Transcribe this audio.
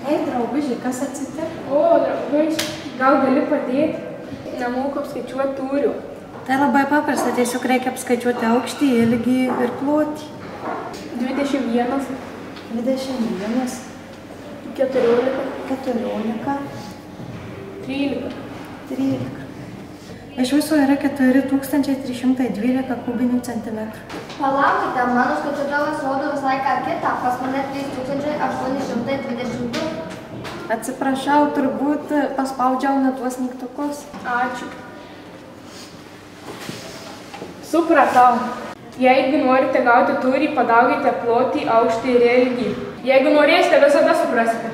Ei, drauguži, kas atsitiko? O, drauguži, gal gali padėti? Nemoku apskaičiuoti tūrių. Tai labai paprasta, tiesiog reikia apskaičiuoti aukštį, ilgį ir plotį. 21. 21. 14. 14. 13. 13. Iš viso yra 4312 kubinių centimetrų. Palaukite, mano skaičiuotuvas rodo visai ką kitą, pas mane 3822. Atsiprašau, turbūt paspaudžiau ne tuos mygtukus. Ačiū. Supratau. Jeigu norite gauti tūrį, padaugite plotį, aukštį ir ilgį. Jeigu norėsite, visada suprasite.